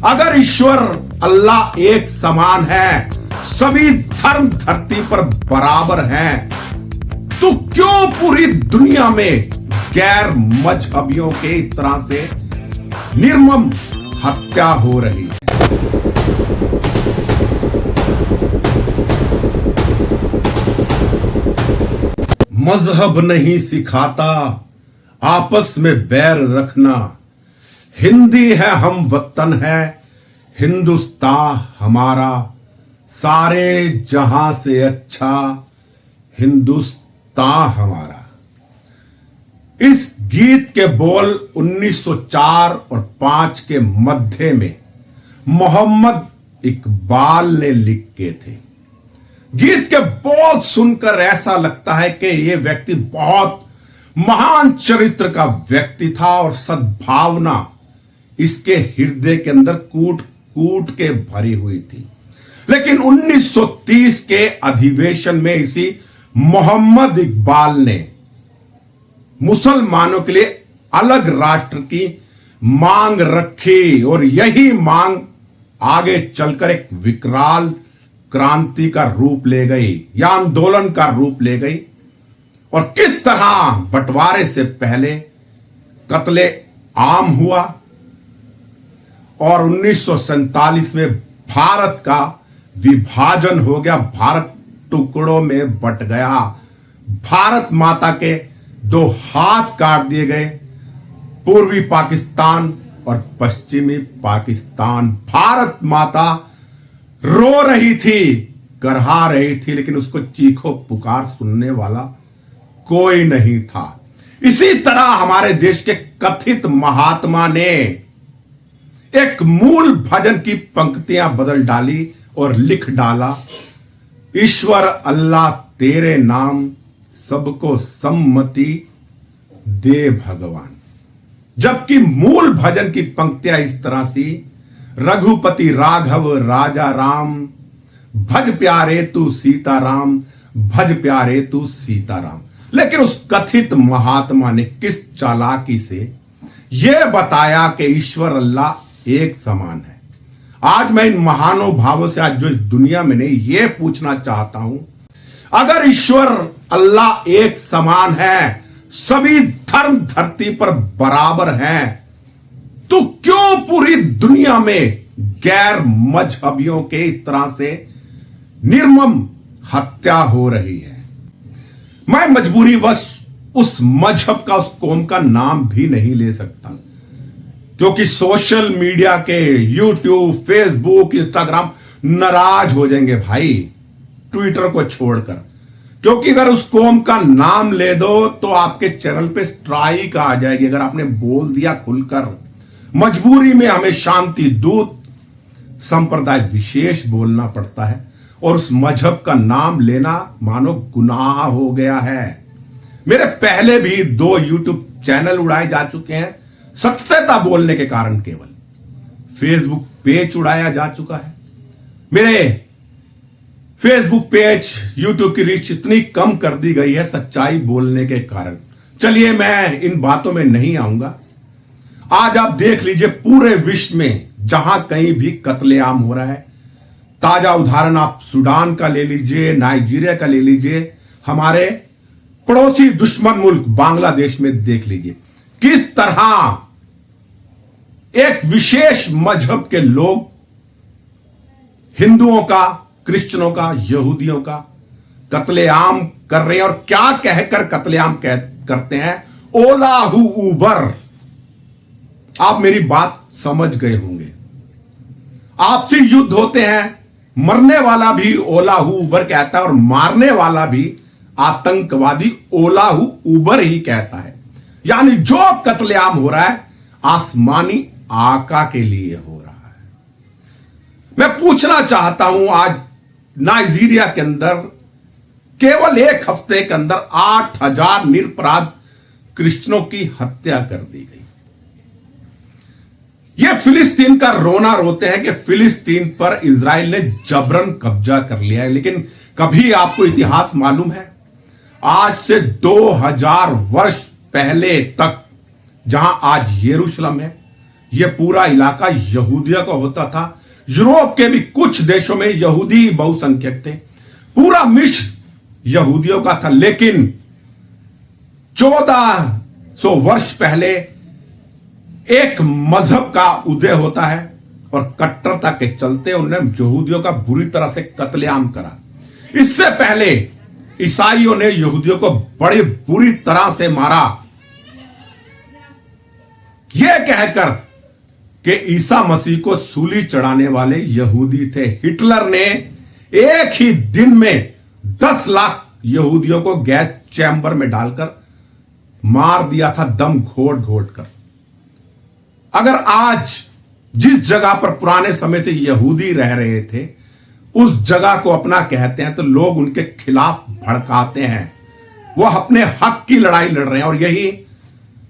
अगर ईश्वर अल्लाह एक समान है, सभी धर्म धरती पर बराबर हैं, तो क्यों पूरी दुनिया में गैर मजहबियों के इस तरह से निर्मम हत्या हो रही है? मजहब नहीं सिखाता आपस में बैर रखना, हिंदी है हम वतन है हिंदुस्तान हमारा, सारे जहां से अच्छा हिंदुस्तान हमारा। इस गीत के बोल 1904 और 5 के मध्य में मोहम्मद इकबाल ने लिखे थे। गीत के बोल सुनकर ऐसा लगता है कि यह व्यक्ति बहुत महान चरित्र का व्यक्ति था और सद्भावना इसके हृदय के अंदर कूट कूट के भरी हुई थी। लेकिन 1930 के अधिवेशन में इसी मोहम्मद इकबाल ने मुसलमानों के लिए अलग राष्ट्र की मांग रखी और यही मांग आगे चलकर एक विकराल क्रांति का रूप ले गई या आंदोलन का रूप ले गई। और किस तरह बंटवारे से पहले कत्ले आम हुआ और 1947 में भारत का विभाजन हो गया, भारत टुकड़ों में बट गया, भारत माता के 2 हाथ काट दिए गए, पूर्वी पाकिस्तान और पश्चिमी पाकिस्तान। भारत माता रो रही थी, करहा रही थी, लेकिन उसको चीखो पुकार सुनने वाला कोई नहीं था। इसी तरह हमारे देश के कथित महात्मा ने एक मूल भजन की पंक्तियां बदल डाली और लिख डाला, ईश्वर अल्लाह तेरे नाम सबको सम्मति दे भगवान। जबकि मूल भजन की पंक्तियां इस तरह थी, रघुपति राघव राजा राम, भज प्यारे तू सीताराम, भज प्यारे तू सीताराम। लेकिन उस कथित महात्मा ने किस चालाकी से यह बताया कि ईश्वर अल्लाह एक समान है। आज मैं इन महानुभावों से आज जो इस दुनिया में नहीं, यह पूछना चाहता हूं, अगर ईश्वर अल्लाह एक समान है, सभी धर्म धरती पर बराबर हैं, तो क्यों पूरी दुनिया में गैर मजहबियों के इस तरह से निर्मम हत्या हो रही है? मैं मजबूरीवश उस मजहब का, उस कौम का नाम भी नहीं ले सकता, क्योंकि सोशल मीडिया के यूट्यूब, फेसबुक, इंस्टाग्राम नाराज हो जाएंगे भाई, ट्विटर को छोड़कर। क्योंकि अगर उस कौम का नाम ले दो तो आपके चैनल पे स्ट्राइक आ जाएगी, अगर आपने बोल दिया खुलकर। मजबूरी में हमें शांति दूत संप्रदाय विशेष बोलना पड़ता है और उस मजहब का नाम लेना मानो गुनाह हो गया है। मेरे पहले भी 2 यूट्यूब चैनल उड़ाए जा चुके हैं सत्यता बोलने के कारण, केवल फेसबुक पेज उड़ाया जा चुका है। मेरे फेसबुक पेज, यूट्यूब की रीच इतनी कम कर दी गई है सच्चाई बोलने के कारण। चलिए मैं इन बातों में नहीं आऊंगा। आज आप देख लीजिए पूरे विश्व में जहां कहीं भी कत्लेआम हो रहा है। ताजा उदाहरण आप सूडान का ले लीजिए, नाइजीरिया का ले लीजिए, हमारे पड़ोसी दुश्मन मुल्क बांग्लादेश में देख लीजिए किस तरह एक विशेष मजहब के लोग हिंदुओं का, क्रिश्चियनों का, यहूदियों का कत्लेआम कर रहे हैं। और क्या कहकर कत्लेआम करते हैं? ओलाहू उबर। आप मेरी बात समझ गए होंगे। आपसी युद्ध होते हैं, मरने वाला भी ओलाहू उबर कहता है और मारने वाला भी आतंकवादी ओलाहू उबर ही कहता है। यानी जो कत्लेआम हो रहा है आसमानी आका के लिए हो रहा है। मैं पूछना चाहता हूं, आज नाइजीरिया के अंदर केवल 1 हफ्ते के अंदर 8000 निरपराध क्रिश्चियनों की हत्या कर दी गई। यह फिलिस्तीन का रोना रोते हैं कि फिलिस्तीन पर इजराइल ने जबरन कब्जा कर लिया है। लेकिन कभी आपको इतिहास मालूम है? आज से 2000 वर्ष पहले तक, जहां आज यरूशलेम है, यह पूरा इलाका यहूदियों का होता था। यूरोप के भी कुछ देशों में यहूदी बहुसंख्यक थे। पूरा मिस्र यहूदियों का था। लेकिन 1400 वर्ष पहले एक मजहब का उदय होता है और कट्टरता के चलते उन्होंने यहूदियों का बुरी तरह से कत्लेआम करा। इससे पहले ईसाइयों ने यहूदियों को बड़ी बुरी तरह से मारा, यह कहकर कि ईसा मसीह को सूली चढ़ाने वाले यहूदी थे। हिटलर ने एक ही दिन में 10 लाख यहूदियों को गैस चैम्बर में डालकर मार दिया था, दम घोट घोट कर। अगर आज जिस जगह पर पुराने समय से यहूदी रह रहे थे उस जगह को अपना कहते हैं तो लोग उनके खिलाफ भड़काते हैं। वो अपने हक की लड़ाई लड़ रहे हैं और यही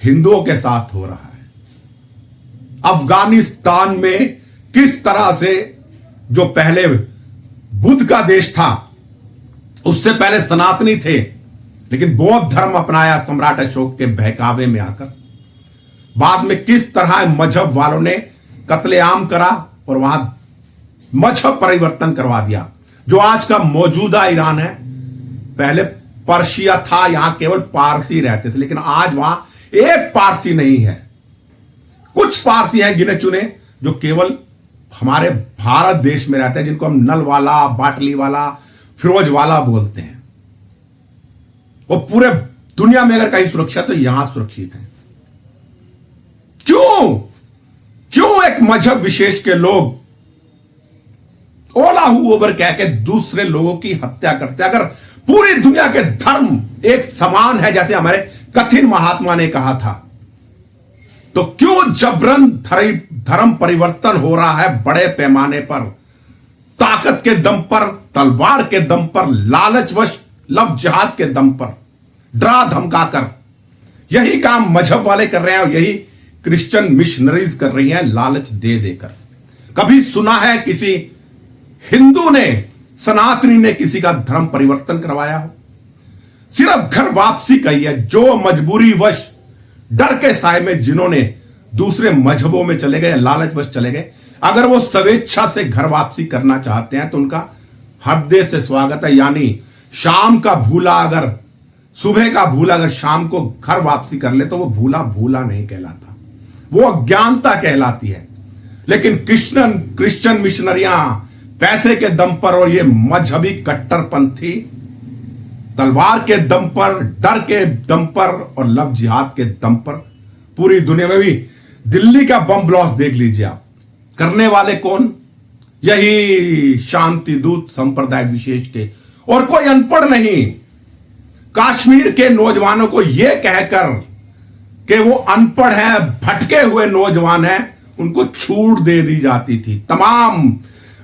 हिंदुओं के साथ हो रहा है। अफगानिस्तान में किस तरह से जो पहले बुद्ध का देश था, उससे पहले सनातनी थे, लेकिन बौद्ध धर्म अपनाया सम्राट अशोक के बहकावे में आकर। बाद में किस तरह मजहब वालों ने कत्लेआम करा और वहां मजहब परिवर्तन करवा दिया। जो आज का मौजूदा ईरान है, पहले पर्शिया था, यहां केवल पारसी रहते थे, लेकिन आज वहां एक पारसी नहीं है। कुछ पारसी हैं गिने चुने जो केवल हमारे भारत देश में रहते हैं, जिनको हम नल वाला, बाटली वाला, फिरोज वाला बोलते हैं। वो पूरे दुनिया में अगर कहीं सुरक्षा तो यहां सुरक्षित है। क्यों एक मजहब विशेष के लोग ओलाहू ओवर कह के दूसरे लोगों की हत्या करते? अगर पूरी दुनिया के धर्म एक समान है जैसे हमारे कथिन महात्मा ने कहा था, तो क्यों जबरन धर्म परिवर्तन हो रहा है बड़े पैमाने पर, ताकत के दम पर, तलवार के दम पर, लालचवश लव जिहाद के दम पर, डरा धमकाकर? यही काम मजहब वाले कर रहे हैं और यही क्रिश्चियन मिशनरीज कर रही हैं, लालच दे देकर। कभी सुना है किसी हिंदू ने, सनातनी ने किसी का धर्म परिवर्तन करवाया हो? सिर्फ घर वापसी कही है। जो मजबूरी वश डर के साए में जिन्होंने दूसरे मजहबों में चले गए, लालचवश चले गए, अगर वो स्वेच्छा से घर वापसी करना चाहते हैं तो उनका हृदय से स्वागत है। यानी शाम का भूला अगर, सुबह का भूला अगर शाम को घर वापसी कर ले तो वो भूला भूला नहीं कहलाता, वो अज्ञानता कहलाती है। लेकिन क्रिश्चियन मिशनरियां पैसे के दम पर और ये मजहबी कट्टरपंथी तलवार के दम पर, डर के दम पर और लव जिहाद के दम पर पूरी दुनिया में भी दिल्ली का बम ब्लास्ट देख लीजिए आप। करने वाले कौन? यही शांति दूत संप्रदाय विशेष के, और कोई अनपढ़ नहीं। कश्मीर के नौजवानों को यह कहकर कि वो अनपढ़ हैं, भटके हुए नौजवान हैं, उनको छूट दे दी जाती थी। तमाम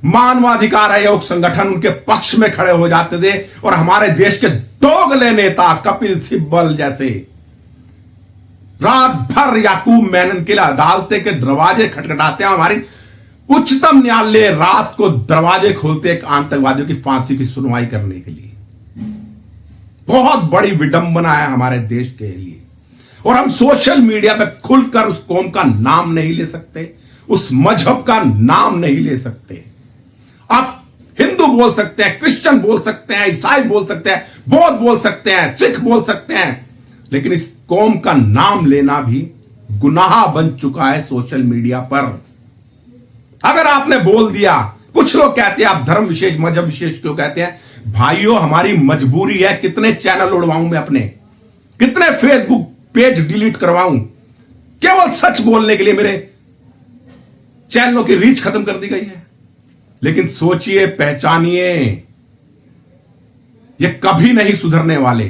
मानवाधिकार आयोग संगठन उनके पक्ष में खड़े हो जाते थे और हमारे देश के दोगले नेता कपिल सिब्बल जैसे रात भर याकूब मेनन के लिए अदालतें के दरवाजे खटखटाते हैं। हमारी उच्चतम न्यायालय रात को दरवाजे खोलते हैं आतंकवादियों की फांसी की सुनवाई करने के लिए। बहुत बड़ी विडंबना है हमारे देश के लिए। और हम सोशल मीडिया पे खुलकर उस कौम का नाम नहीं ले सकते, उस मजहब का नाम नहीं ले सकते। आप हिंदू बोल सकते हैं, क्रिश्चियन बोल सकते हैं, ईसाई बोल सकते हैं, बौद्ध बोल सकते हैं, सिख बोल सकते हैं, लेकिन इस कौम का नाम लेना भी गुनाह बन चुका है सोशल मीडिया पर। अगर आपने बोल दिया, कुछ लोग कहते हैं आप धर्म विशेष, मजहब विशेष क्यों कहते हैं? भाइयों, हमारी मजबूरी है। कितने चैनल उड़वाऊं मैं अपने, कितने फेसबुक पेज डिलीट करवाऊं, केवल सच बोलने के लिए मेरे चैनलों की रीच खत्म कर दी गई है। लेकिन सोचिए, पहचानिए, ये कभी नहीं सुधरने वाले,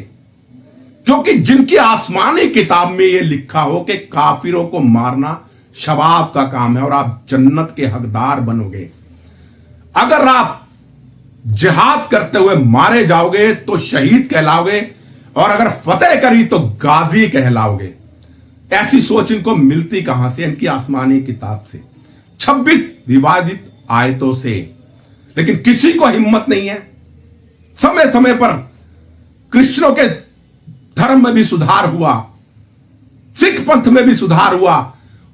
क्योंकि जिनकी आसमानी किताब में यह लिखा हो कि काफिरों को मारना शबाब का काम है और आप जन्नत के हकदार बनोगे। अगर आप जिहाद करते हुए मारे जाओगे तो शहीद कहलाओगे, और अगर फतेह करी तो गाजी कहलाओगे। ऐसी सोच इनको मिलती कहां से? इनकी आसमानी किताब से, 26 विवादित आयतों से। लेकिन किसी को हिम्मत नहीं है। समय समय पर क्रिश्चियनों के धर्म में भी सुधार हुआ, सिख पंथ में भी सुधार हुआ,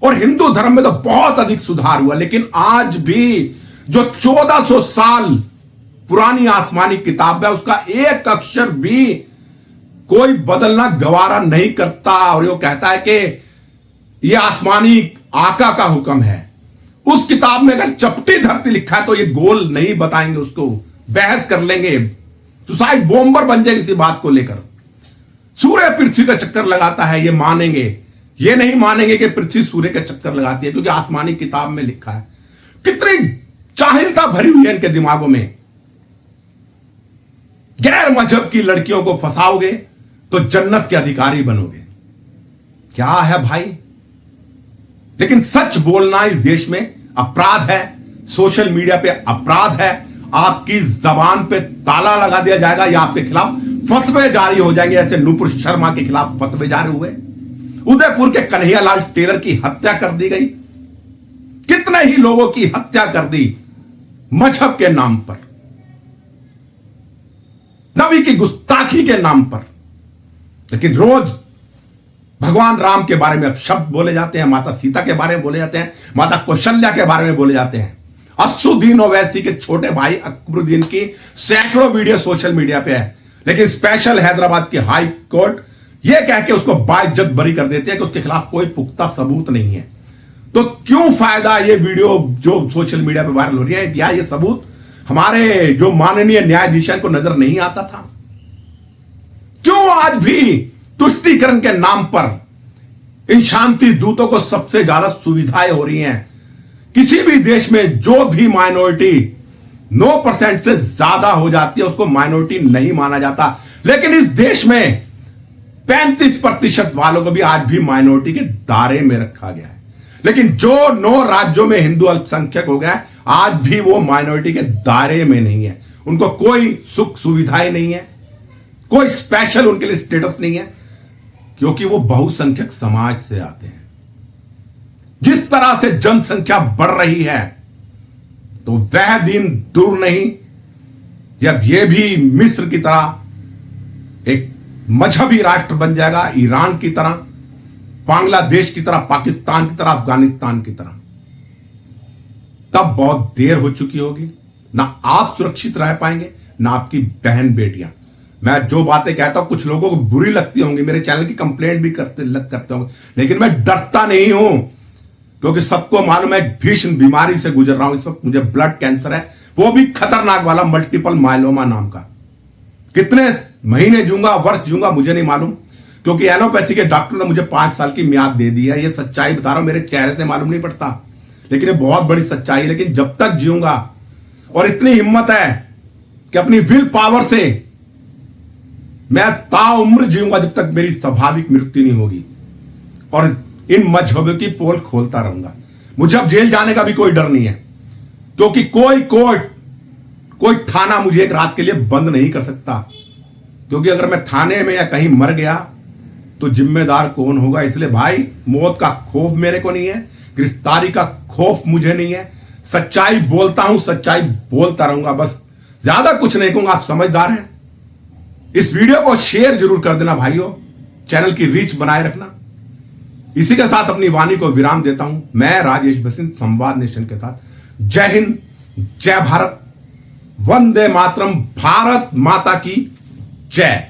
और हिंदू धर्म में तो बहुत अधिक सुधार हुआ, लेकिन आज भी जो 1400 साल पुरानी आसमानी किताब है उसका एक अक्षर भी कोई बदलना गवारा नहीं करता, और वो कहता है कि यह आसमानी आका का हुक्म है। उस किताब में अगर चपटी धरती लिखा है तो ये गोल नहीं बताएंगे, उसको बहस कर लेंगे, सुसाइड बॉम्बर बन जाएगी इसी बात को लेकर। सूर्य पृथ्वी का चक्कर लगाता है ये मानेंगे, ये नहीं मानेंगे कि पृथ्वी सूर्य का चक्कर लगाती है, क्योंकि आसमानी किताब में लिखा है। कितनी जाहिलता भरी हुई है इनके दिमागों में। गैर मजहब की लड़कियों को फंसाओगे तो जन्नत के अधिकारी बनोगे, क्या है भाई। लेकिन सच बोलना इस देश में अपराध है, सोशल मीडिया पे अपराध है। आपकी जबान पे ताला लगा दिया जाएगा या आपके खिलाफ फतवे जारी हो जाएंगे, ऐसे नूपुर शर्मा के खिलाफ फतवे जारी हुए। उदयपुर के कन्हैयालाल टेलर की हत्या कर दी गई, कितने ही लोगों की हत्या कर दी मजहब के नाम पर, नबी की गुस्ताखी के नाम पर। लेकिन रोज भगवान राम के बारे में अब शब्द बोले जाते हैं, माता सीता के बारे में बोले जाते हैं, माता कौशल्या के बारे में बोले जाते हैं। असुद्दीन ओवैसी के छोटे भाई अकबरुद्दीन की सैकड़ों वीडियो सोशल मीडिया पे है, लेकिन स्पेशल हैदराबाद की हाई कोर्ट यह कह के उसको बाइज्जत बरी कर देती है कि उसके खिलाफ कोई पुख्ता सबूत नहीं है। तो क्यों फायदा ये वीडियो जो सोशल मीडिया पे वायरल हो रही है, या ये सबूत हमारे जो माननीय न्यायाधीश को नजर नहीं आता था? क्यों आज भी तुष्टीकरण के नाम पर इन शांति दूतों को सबसे ज्यादा सुविधाएं हो रही हैं? किसी भी देश में जो भी माइनॉरिटी 9% से ज्यादा हो जाती है उसको माइनॉरिटी नहीं माना जाता, लेकिन इस देश में 35% वालों को भी आज भी माइनॉरिटी के दायरे में रखा गया है। लेकिन जो 9 राज्यों में हिंदू अल्पसंख्यक हो गया आज भी वो माइनॉरिटी के दायरे में नहीं है, उनको कोई सुख सुविधाएं नहीं है, कोई स्पेशल उनके लिए स्टेटस नहीं है, क्योंकि वो बहुसंख्यक समाज से आते हैं। जिस तरह से जनसंख्या बढ़ रही है तो वह दिन दूर नहीं जब यह भी मिस्र की तरह एक मजहबी राष्ट्र बन जाएगा, ईरान की तरह, बांग्लादेश की तरह, पाकिस्तान की तरह, अफगानिस्तान की तरह। तब बहुत देर हो चुकी होगी, ना आप सुरक्षित रह पाएंगे ना आपकी बहन बेटियां। मैं जो बातें कहता हूं कुछ लोगों को बुरी लगती होंगी, मेरे चैनल की कंप्लेंट भी करते होंगे, लेकिन मैं डरता नहीं हूं, क्योंकि सबको मालूम है भीषण बीमारी से गुजर रहा हूं इस वक्त। मुझे ब्लड कैंसर है, वो भी खतरनाक वाला, मल्टीपल माइलोमा नाम का। कितने महीने जीऊंगा, वर्ष जीऊंगा मुझे नहीं मालूम, क्योंकि एलोपैथी के डॉक्टर ने मुझे 5 साल की मियाद दे दी है। ये सच्चाई बता रहा हूं, मेरे चेहरे से मालूम नहीं पड़ता, लेकिन ये बहुत बड़ी सच्चाई है। लेकिन जब तक जीऊंगा, और इतनी हिम्मत है कि अपनी विल पावर से मैं ताउम्र जीऊंगा जब तक मेरी स्वाभाविक मृत्यु नहीं होगी, और इन मजहबों की पोल खोलता रहूंगा। मुझे अब जेल जाने का भी कोई डर नहीं है, क्योंकि कोई कोर्ट, कोई थाना मुझे एक रात के लिए बंद नहीं कर सकता, क्योंकि अगर मैं थाने में या कहीं मर गया तो जिम्मेदार कौन होगा? इसलिए भाई, मौत का खौफ मेरे को नहीं है, गिरफ्तारी का खौफ मुझे नहीं है। सच्चाई बोलता हूं, सच्चाई बोलता रहूंगा, बस ज्यादा कुछ नहीं कहूंगा। आप समझदार हैं। इस वीडियो को शेयर जरूर कर देना भाइयों, चैनल की रीच बनाए रखना। इसी के साथ अपनी वाणी को विराम देता हूं। मैं राजेश बसिंत, संवाद नेशन के साथ। जय हिंद, जय भारत, वंदे मातरम, भारत माता की जय।